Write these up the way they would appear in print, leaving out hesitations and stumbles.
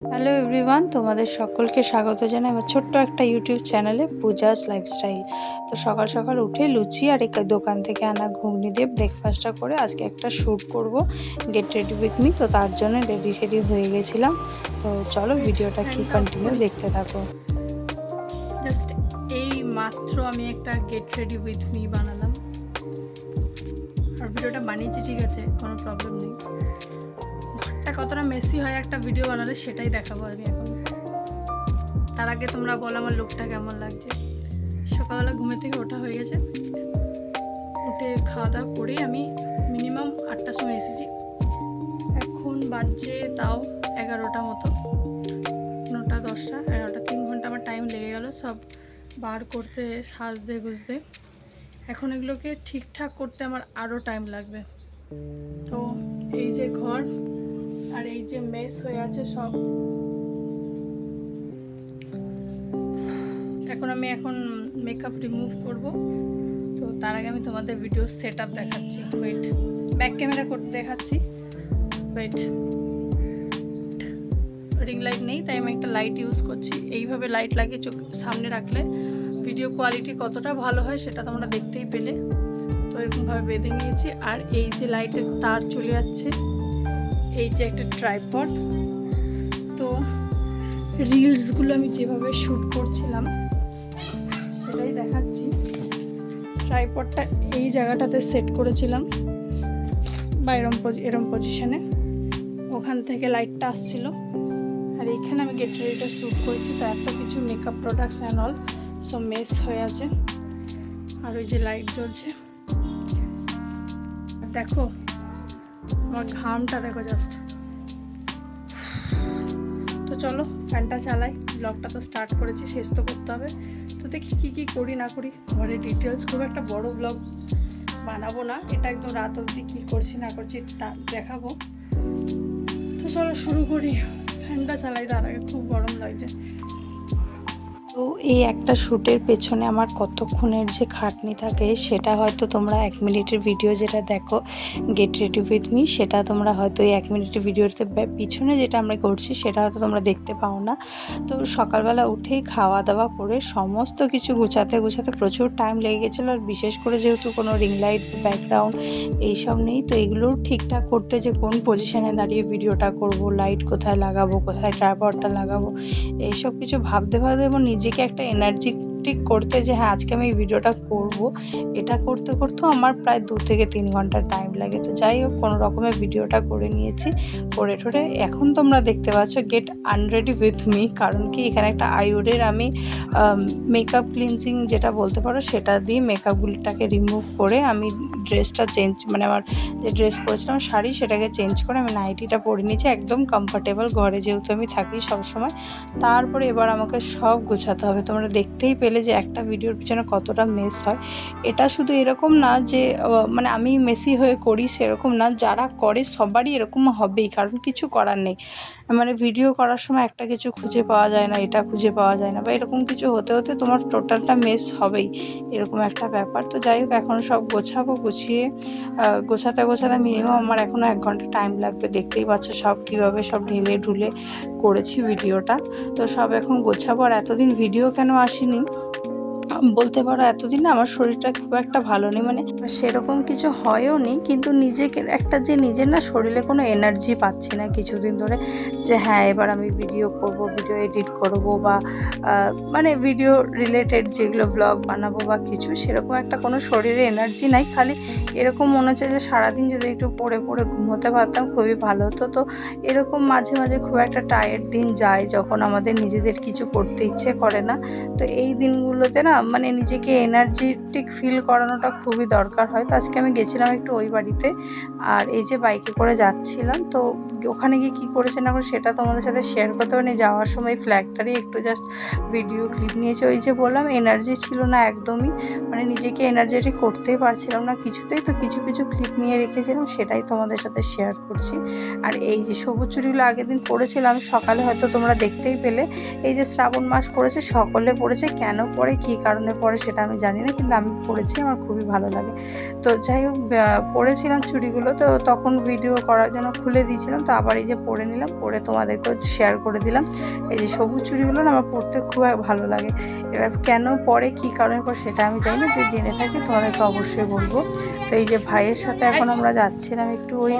Hello everyone, তোমাদের সকলকে স্বাগত জানাই আমার ছোট্ট একটা ইউটিউব চ্যানেলে পূজাস লাইফস্টাইল। তো সকাল সকাল উঠে লুচি আর এক দোকান থেকে আনা ঘুগনি দিয়ে ব্রেকফাস্টটা করে আজকে একটা শ্যুট করব, গেট রেডি উইথ মি। তো তার জন্য রেডি হয়ে গেছিলাম। তো চলো ভিডিওটা কি কন্টিনিউ দেখতে থাকো। জাস্ট এই মাত্র আমি একটা গেট রেডি উইথ মি বানালাম, আর ভিডিওটা বানিয়েছি, ঠিক আছে, কোনো প্রবলেম নেই। ঘরটা কতটা মেসি হয় একটা ভিডিও বানালে সেটাই দেখাবো আমি এখন। তার আগে তোমরা বলো আমার লুকটা কেমন লাগছে। সকালবেলা ঘুমে থেকে ওঠা হয়ে গেছে, উঠে খাওয়া দাওয়া করে আমি মিনিমাম 8টার সময় এসেছি। এখন বাজছে তাও 11টা মতো, 9টা 10টা 11টা, 3 ঘন্টা আমার টাইম লেগে গেল সব বার করতে, সাজতে গুজতে। এখন এগুলোকে ঠিকঠাক করতে আমার আরও টাইম লাগবে। তো এই যে ঘর আর এই যে মেস হয়ে আছে সব, এখন মেকআপ রিমুভ করব। তো তার আগে আমি তোমাদের ভিডিও সেট আপ দেখাচ্ছি। ওয়েট, ব্যাক ক্যামেরা করতে দেখাচ্ছি। ওয়েট, রিং লাইট নেই তাই আমি একটা লাইট ইউজ করছি। এইভাবে লাইট লাগিয়ে চোখ সামনে রাখলে ভিডিও কোয়ালিটি কতটা ভালো হয় সেটা তোমরা দেখতেই পেলে। তো এরকমভাবে বেঁধে নিয়েছি। আর এই যে লাইটের তার চলে যাচ্ছে, এই যে একটা ট্রাইপড। তো রিলসগুলো আমি যেভাবে শ্যুট করছিলাম সেটাই দেখাচ্ছি। ট্রাইপডটা এই জায়গাটাতে সেট করেছিলাম বা এরম পজিশনে, ওখান থেকে লাইটটা আসছিল। আর এইখানে আমি গেট রেডিটা শ্যুট করেছি। তো এত কিছু মেকআপ প্রোডাক্টস অ্যান্ড অল সব মেস হয়ে আছে। আর ওই যে লাইট জ্বলছে, দেখো আমার ঘামটা দেখো জাস্ট। তো চলো ফ্যানটা চালাই, ব্লগটা তো স্টার্ট করেছি, শেষ তো করতে হবে। তো দেখি কী করি না করি। ঘরে ডিটেলস, খুব একটা বড় ব্লগ বানাবো না, এটা একদম রাত অবধি কী করছি না করছি দেখাবো। তো চলো শুরু করি। ফ্যানটা চালাই, তার আগে খুব গরম লাগছে। তো এই একটা শ্যুটের পেছনে আমার কতক্ষণের যে খাটনি থাকে সেটা হয়তো তোমরা 1 মিনিটের ভিডিও যেটা দেখো গেট রেডি উইথ মি, সেটা তোমরা হয়তো এই 1 মিনিটের ভিডিওতে পিছনে যেটা আমরা করছি সেটা হয়তো তোমরা দেখতে পাও না। তো সকালবেলা উঠেই খাওয়া দাওয়া করে সমস্ত কিছু গুছাতে প্রচুর টাইম লেগে গেছিলো। আর বিশেষ করে যেহেতু কোনো রিং লাইট, ব্যাকগ্রাউন্ড এইসব নেই, তো এগুলোও ঠিকঠাক করতে যে কোন পজিশনে দাঁড়িয়ে ভিডিওটা করব, লাইট কোথায় লাগাবো, কোথায় ট্রাইপডটা লাগাবো, এইসব কিছু ভাবতে এবং নিজেকে একটা এনার্জেটিক করতে যে হ্যাঁ আজকে আমি এই ভিডিওটা করব, এটা করতে আমার প্রায় 2 থেকে 3 ঘন্টা টাইম লাগে। তো যাই হোক, কোনো রকমের ভিডিওটা করে নিয়েছি, করে ঠোরে এখন তোমরা দেখতে পাচ্ছ গেট আনরেডি উইথ মি। কারণ কি, এখানে একটা আইউডের আমি মেকআপ ক্লিনজিং যেটা বলতে পারো সেটা দিয়ে মেকআপগুলিটাকে রিমুভ করে আমি ড্রেসটা চেঞ্জ, মানে আমার যে ড্রেস পরেছিলাম শাড়ি, সেটাকে চেঞ্জ করে আমি নাইটিটা পরে নিয়েছি, একদম কমফর্টেবল, ঘরে যেহেতু আমি থাকি সবসময়। তারপরে এবার আমাকে সব গোছাতে হবে। তোমরা দেখতেই পেলে যে একটা ভিডিওর পিছনে কতটা মেস হয়। এটা শুধু এরকম না যে মানে আমি মেসি হয়ে করি, সেরকম না, যারা করে সবারই এরকম হবেই, কারণ কিছু করার নেই। মানে ভিডিও করার সময় একটা কিছু খুঁজে পাওয়া যায় না, এটা খুঁজে পাওয়া যায় না, বা এরকম কিছু হতে তোমার টোটালটা মেস হবেই, এরকম একটা ব্যাপার। তো যাই হোক, এখন সব গোছাবো, গুছিয়ে গোছাতে মিনিমাম আমার এখনও 1 ঘন্টা টাইম লাগবে। দেখতেই পাচ্ছ সব কীভাবে সব ঢেলে ঢুলে করেছি ভিডিওটা। তো সব এখন গোছাবো। আর এতদিন ভিডিও কেন আসেনি বলতে পারো, এতদিন না আমার শরীরটা খুব একটা ভালো নেই, মানে সেরকম কিছু হয়ও নি, কিন্তু নিজেকে একটা যে নিজের না শরীরে কোনো এনার্জি পাচ্ছি না কিছুদিন ধরে, যে হ্যাঁ এবার আমি ভিডিও করব, ভিডিও এডিট করব, বা মানে ভিডিও রিলেটেড যেগুলো ব্লগ বানাবো বা কিছু, সেরকম একটা কোনো শরীরে এনার্জি নাই। খালি এরকম মনে হচ্ছে যে সারাদিন যদি একটু পড়ে ঘুমোতে পারতাম খুবই ভালো হতো। তো এরকম মাঝে মাঝে খুব একটা টায়ার্ড দিন যায় যখন আমাদের নিজেদের কিছু করতে ইচ্ছে করে না। তো এই দিনগুলোতে না মানে নিজেকে এনার্জেটিক ফিল করানোটা খুবই দরকার হয়। তো আজকে আমি গেছিলাম একটু ওই বাড়িতে, আর এই যে বাইকে করে যাচ্ছিলাম, তো ওখানে গিয়ে কী করেছে না সেটা তোমাদের সাথে শেয়ার করতে পারিনি। যাওয়ার সময় ফ্ল্যাগটারই একটু জাস্ট ভিডিও ক্লিপ নিয়েছি। ওই যে বললাম এনার্জি ছিল না একদমই, মানে নিজেকে এনার্জেটিক করতেই পারছিলাম না কিছুতেই। তো কিছু ক্লিপ নিয়ে রেখেছিলাম, সেটাই তোমাদের সাথে শেয়ার করছি। আর এই যে সবুজ চুড়িগুলো আগের দিন পরেছিলাম সকালে, হয়তো তোমরা দেখতেই পেলে। এই যে শ্রাবণ মাস পড়েছে, সকলে পড়েছে, কেন পড়ে কী কারণ কারণে পরে সেটা আমি জানি না, কিন্তু আমি পরেছি, আমার খুবই ভালো লাগে। তো যাই হোক, পরেছিলাম চুড়িগুলো, তো তখন ভিডিও করার জন্য খুলে দিয়েছিলাম, তো আবার এই যে পরে নিলাম, পরে তোমাদেরকেও শেয়ার করে দিলাম। এই যে সবুজ চুড়িগুলো না আমার পরতে খুব ভালো লাগে। এবার কেন পরে, কী কারণে পর সেটা আমি জানি না, যদি জেনে থাকি তোমাদেরকে অবশ্যই বলবো। তো এই যে ভাইয়ের সাথে এখন আমরা যাচ্ছিলাম একটু ওই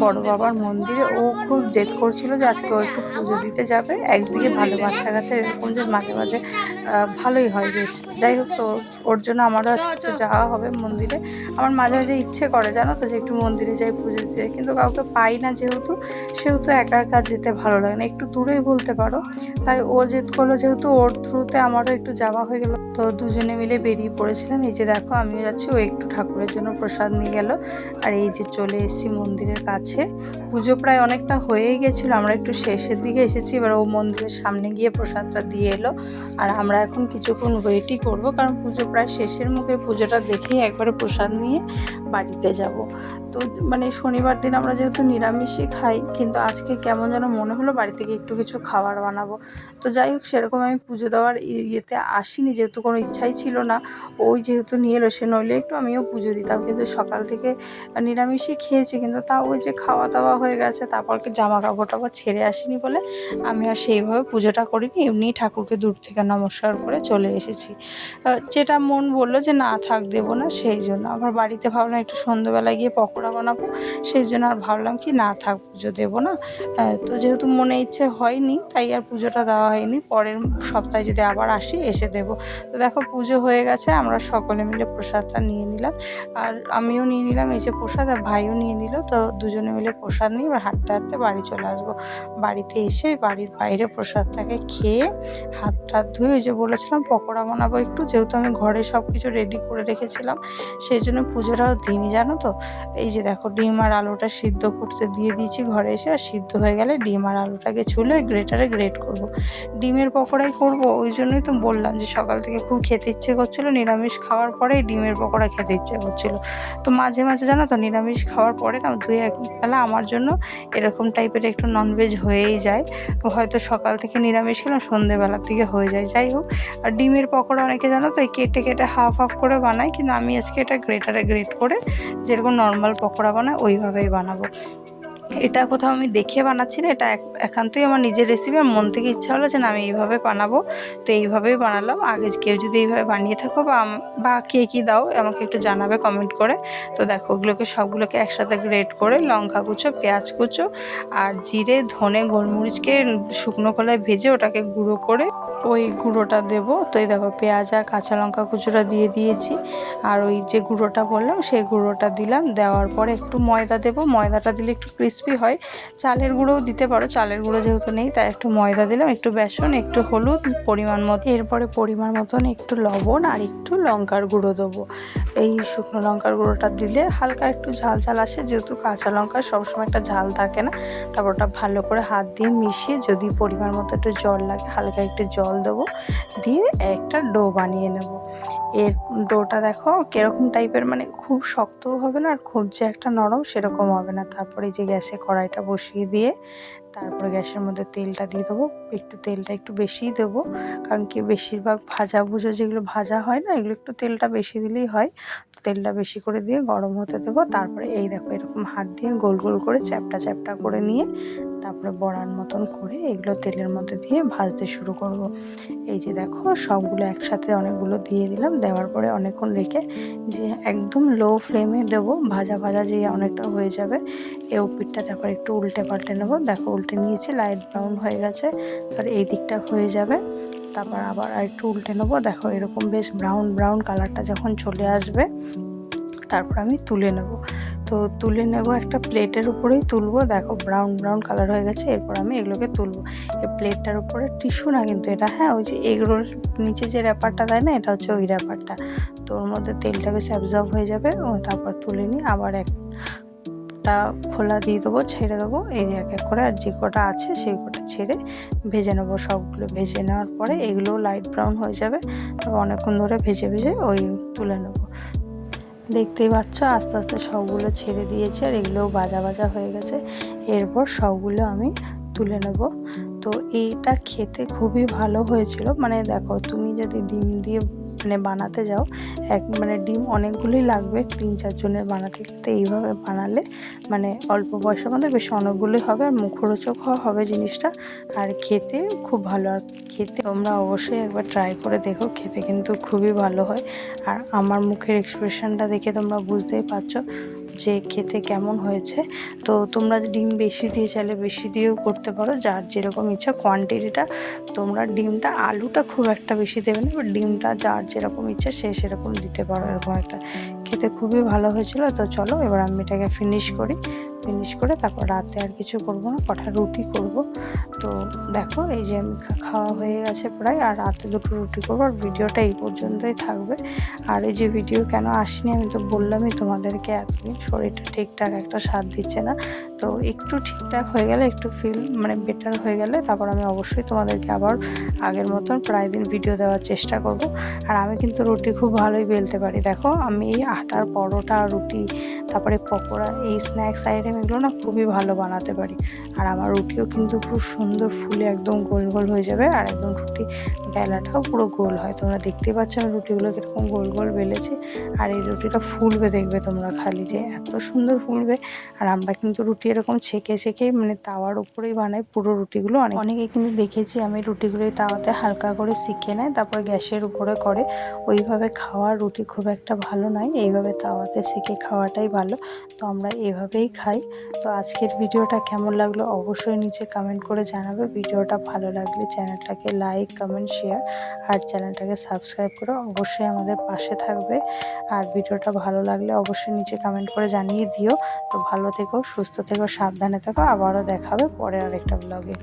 বড় বাবার মন্দিরে। ও খুব জেদ করছিল যে আজকে ও একটু পুজো দিতে যাবে। একদিকে ভালো বাচ্চা কাছে এরকম যে মাঝে মাঝে ভালোই হয় বেশ। যাই হোক, তো ওর জন্য আমারও আজকে একটু যাওয়া হবে মন্দিরে। আমার মাঝে মাঝে ইচ্ছে করে জানো তো, যে একটু মন্দিরে যাই, পুজো দিতে যাই, কিন্তু কাউকে পাই না সেহেতু একা একা যেতে ভালো লাগে না, একটু দূরেই বলতে পারো। তাই ও জেদ করলো, যেহেতু ওর থ্রুতে আমারও একটু যাওয়া হয়ে গেল, তো দুজনে মিলে বেরিয়ে পড়েছিলাম। এই যে দেখো, আমিও যাচ্ছি, ও একটু ঠাকুরের জন্য প্রসাদ নিয়ে গেল। আর এই যে চলে এসেছি মন্দিরের কাছে। পুজো প্রায় অনেকটা হয়েই গেছিলো, আমরা একটু শেষের দিকে এসেছি। এবার ও মন্দিরের সামনে গিয়ে প্রসাদটা দিয়ে এলো, আর আমরা এখন কিছুক্ষণ ওয়েটই করব, কারণ পুজো প্রায় শেষের মুখে। পুজোটা দেখেই একবারে প্রসাদ নিয়ে বাড়িতে যাব। তো মানে শনিবার দিন আমরা যেহেতু নিরামিষই খাই, কিন্তু আজকে কেমন যেন মনে হলো বাড়ি থেকে একটু কিছু খাবার বানাবো। তো যাই হোক, সেরকম আমি পুজো দেওয়ার ইয়েতে আসিনি, যেহেতু কোনো ইচ্ছাই ছিল না। ওই যেহেতু নিয়ে এলো, সে নইলে একটু আমিও পুজো দিতাম, কিন্তু সকাল থেকে নিরামিষই খেয়েছি, কিন্তু তাও ওই যে খাওয়া দাওয়া হয়ে গেছে, তারপরকে জামা কাপড় টাপড় ছেড়ে আসিনি বলে আমি আর সেইভাবে পুজোটা করিনি। এমনি ঠাকুরকে দূর থেকে নমস্কার করে চলে এসেছি। যেটা মন বললো যে না থাক, দেবো না, সেই জন্য আবার বাড়িতে ভাবলাম একটু সন্ধ্যেবেলায় গিয়ে পকোড়া বানাবো, সেই জন্য আর ভাবলাম কি না থাক, পুজো দেবো না। তো যেহেতু মনে ইচ্ছে হয়নি, তাই আর পুজোটা দেওয়া হয়নি। পরের সপ্তাহে যদি আবার আসি, এসে দেবো। তো দেখো, পুজো হয়ে গেছে, আমরা সকলে মিলে প্রসাদটা নিয়ে নিলাম, আর আমিও নিয়ে নিলাম এই যে প্রসাদ, আর ভাইও নিয়ে নিল। তো দুজনে মিলে প্রসাদ নিয়ে এবার হাঁটতে হাঁটতে বাড়ি চলে আসবো। বাড়িতে এসে বাড়ির বাইরে প্রসাদটাকে খেয়ে হাত টাত ধুয়ে, ওই যে বলেছিলাম পকোড়া বানাবো একটু, যেহেতু আমি ঘরে সব কিছু রেডি করে রেখেছিলাম, সেই জন্য পুজোটাও দিনই, জানো তো। এই যে দেখো, ডিম আর আলুটা সিদ্ধ করতে দিয়ে দিয়েছি ঘরে এসে, আর সিদ্ধ হয়ে গেলে ডিম আর আলুটাকে ছুলে গ্রেটারে গ্রেট করব। ডিমের পকোড়াই করব, ওই জন্যই তো বললাম যে সকাল থেকে খুব খেতে ইচ্ছে করছিলো, নিরামিষ খাওয়ার পরেই ডিমের পকোড়া খেতে ইচ্ছে করছিলো। তো মাঝে মাঝে জানো তো, নিরামিষ খাওয়ার পরে না 2-1 বেলা আমার জন্য এরকম টাইপের একটু ননভেজ হয়েই যায়। হয়তো সকাল থেকে নিরামিষ খেলাম, সন্ধেবেলার দিকে হয়ে যায়। যাই হোক, আর ডিমের পকোড়া অনেকে জানো তো কেটে কেটে হাফ হাফ করে বানায়, কিন্তু আমি আজকে এটা গ্রেটারে গ্রেট করে যেরকম নর্মাল পকোড়া বানায় ওইভাবেই বানাবো। এটা কোথাও আমি দেখে বানাচ্ছি না, এটা একান্তই আমার নিজের রেসিপি। আমার মন থেকে ইচ্ছা হলো যে না, আমি এইভাবে বানাবো, তো এইভাবেই বানালাম। আগে কেউ যদি এইভাবে বানিয়ে থাকো বা কে কী দাও, আমাকে একটু জানাবে কমেন্ট করে। তো দেখো, ওগুলোকে সবগুলোকে একসাথে গ্রেট করে লঙ্কা কুচো, পেঁয়াজ কুচো, আর জিরে, ধনে, গোলমরিচকে শুকনো কলায় ভেজে ওটাকে গুঁড়ো করে ওই গুঁড়োটা দেবো। তো এই দেখো, পেঁয়াজ আর কাঁচা লঙ্কা কুচোটা দিয়ে দিয়েছি, আর ওই যে গুঁড়োটা বললাম সেই গুঁড়োটা দিলাম। দেওয়ার পরে একটু ময়দা দেবো, ময়দাটা দিলে একটু ক্রিস্পি হয়। চালের গুঁড়োও দিতে পারো, চালের গুঁড়ো যেহেতু নেই তাই একটু ময়দা দিলাম, একটু বেসন, একটু হলুদ পরিমাণ মতো, এরপরে পরিমাণ মতন একটু লবণ আর একটু লঙ্কার গুঁড়ো দেবো। এই শুকনো লঙ্কার গুঁড়োটা দিলে হালকা একটু ঝাল ঝাল আসে, যেহেতু কাঁচা লঙ্কা সবসময় একটা ঝাল থাকে না। তারপর ওটা ভালো করে হাত দিয়ে মিশিয়ে, যদি পরিমাণ মতো একটু জল লাগে, হালকা একটু জল দেবো, দিয়ে একটা ডো বানিয়ে নেব। এর ডোটা দেখো কীরকম টাইপের, মানে খুব শক্তও হবে না, আর খুব যে একটা নরম সেরকম হবে না। তারপরে যে গ্যাসে কড়াইটা বসিয়ে দিয়ে, তারপরে গ্যাসের মধ্যে তেলটা দিয়ে দেবো। তেলটা একটু বেশিই দেবো, কারণ কি বেশিরভাগ ভাজা ভুজো যেগুলো ভাজা হয় না, এগুলো একটু তেলটা বেশি দিলেই হয়। তো তেলটা বেশি করে দিয়ে গরম হতে দেবো। তারপরে এই দেখো, এরকম হাত দিয়ে গোল গোল করে চ্যাপটা চ্যাপটা করে নিয়ে, তারপরে বড়ার মতন করে এগুলো তেলের মধ্যে দিয়ে ভাজতে শুরু করব। এই যে দেখো, সবগুলো একসাথে অনেকগুলো দিয়ে দিলাম। দেওয়ার পরে অনেকক্ষণ রেখে, যে একদম লো ফ্লেমে দেবো, ভাজা ভাজা যে অনেকটা হয়ে যাবে। এই পিঠটা তারপর একটু উল্টে পাল্টে নেবো। দেখো, উল্টে নিয়েছি, লাইট ব্রাউন হয়ে গেছে, আর এই দিকটা হয়ে যাবে। তারপর আবার একটু উল্টে নেবো। দেখো, এরকম বেশ ব্রাউন ব্রাউন কালারটা যখন চলে আসবে, তারপর আমি তুলে নেব। তো তুলে নেব, একটা প্লেটের উপরেই তুলবো। দেখো, ব্রাউন ব্রাউন কালার হয়ে গেছে। এরপর আমি এগুলোকে তুলবো এই প্লেটটার উপরে। টিস্যু না কিন্তু এটা, হ্যাঁ, ওই যে এগরোল নিচে যে র্যাপারটা দেয় না, এটা হচ্ছে ওই র্যাপারটা। তো ওর মধ্যে তেলটা বেশ অ্যাবজর্ব হয়ে যাবে। তারপর তুলে নিই, আবার একটা খোলা দিয়ে দেবো, ছেড়ে দেবো। এই যে এক এক করে, আর যে কটা আছে সেই কটা ছেড়ে ভেজে নেবো। সবগুলো ভেজে নেওয়ার পরে এগুলোও লাইট ব্রাউন হয়ে যাবে। তবে অনেকক্ষণ ধরে ভেজে ভেজে ওই তুলে নেবো। দেখতেই পাচ্ছ, আস্তে আস্তে সবগুলো ছেড়ে দিয়েছে, আর এগুলোও ভাজা ভাজা হয়ে গেছে। এরপর সবগুলো আমি তুলে নেব। তো এইটা খেতে খুবই ভালো হয়েছিল। মানে দেখো, তুমি যদি ডিম দিয়ে মানে বানাতে যাও মানে ডিম অনেকগুলোই লাগবে, 3-4 জনের বানাতে গেলে। তো এইভাবে বানালে মানে অল্প বয়সের মধ্যে বেশ অনেকগুলোই হবে, আর মুখরোচক হবে জিনিসটা, আর খেতে খুব ভালো। আর খেতে তোমরা অবশ্যই একবার ট্রাই করে দেখো, খেতে কিন্তু খুবই ভালো হয়। আর আমার মুখের এক্সপ্রেশনটা দেখে তোমরা বুঝতেই পারছো যে খেতে কেমন হয়েছে। তো তোমরা ডিম বেশি দিয়ে চাইলে বেশি দিয়েও করতে পারো, যার যেরকম ইচ্ছা কোয়ান্টিটিটা। তোমরা ডিমটা, আলুটা খুব একটা বেশি দেবে না, বাট ডিমটা যার যেরকম ইচ্ছা সে সেরকম দিতে পারো। এরকম একটা খেতে খুবই ভালো হয়েছিল। তো চলো এবার আমি এটাকে ফিনিশ করে তারপর রাতে আর কিছু করবো না, কটা রুটি করব। তো দেখো এই যে আমি খাওয়া হয়ে গেছে প্রায়, আর রাতে 2টো রুটি করবো। আর ভিডিওটা এই পর্যন্তই থাকবে। আর এই যে ভিডিও কেন আসেনি আমি তো বললামই তোমাদেরকে, এতদিন শরীরটা ঠিকঠাক একটা সাথ দিচ্ছে না। তো একটু ঠিকঠাক হয়ে গেলে, একটু ফিল মানে বেটার হয়ে গেলে তারপর আমি অবশ্যই তোমাদেরকে আবার আগের মতন প্রায় দিন ভিডিও দেওয়ার চেষ্টা করব। আর আমি কিন্তু রুটি খুব ভালোই বেলতে পারি। দেখো আমি এই আটার পরোটা, রুটি, তারপরে পকোড়া, এই স্ন্যাক্স আইটেম এগুলো না খুবই ভালো বানাতে পারি। আর আমার রুটিও কিন্তু খুব সুন্দর ফুলে একদম গোল গোল হয়ে যাবে, আর একদম রুটি বেলাটাও পুরো গোল হয়। তোমরা দেখতেই পাচ্ছ আমি রুটিগুলো কীরকম গোল গোল বেলেছি। আর এই রুটিটা ফুলবে, দেখবে তোমরা খালি যে এত সুন্দর ফুলবে। আর আমরা কিন্তু রুটি এরকম ছেঁকে মানে তাওয়ার উপরেই বানাই পুরো রুটিগুলো। অনেকে কিন্তু দেখেছি আমি রুটিগুলো তাওয়াতে হালকা করে সেঁকে নেয়, তারপর গ্যাসের উপরে করে। ওইভাবে খাওয়ার রুটি খুব একটা ভালো নয়, এইভাবে তাওয়াতে সেঁকে খাওয়াটাই ভালো। তো আমরা এভাবেই খাই। তো আজকের ভিডিওটা কেমন লাগলো অবশ্যই নিচে কমেন্ট করে জানাবে। ভিডিওটা ভালো লাগলে চ্যানেলটাকে লাইক, কমেন্ট, শেয়ার আর চ্যানেলটাকে সাবস্ক্রাইব করে অবশ্যই আমাদের পাশে থাকবে। আর ভিডিওটা ভালো লাগলে অবশ্যই নিচে কমেন্ট করে জানিয়ে দিও। তো ভালো থেকো, সুস্থ থেকো, সাবধানে থেকো। আবারও দেখাবে পরে আরেকটা ব্লগে।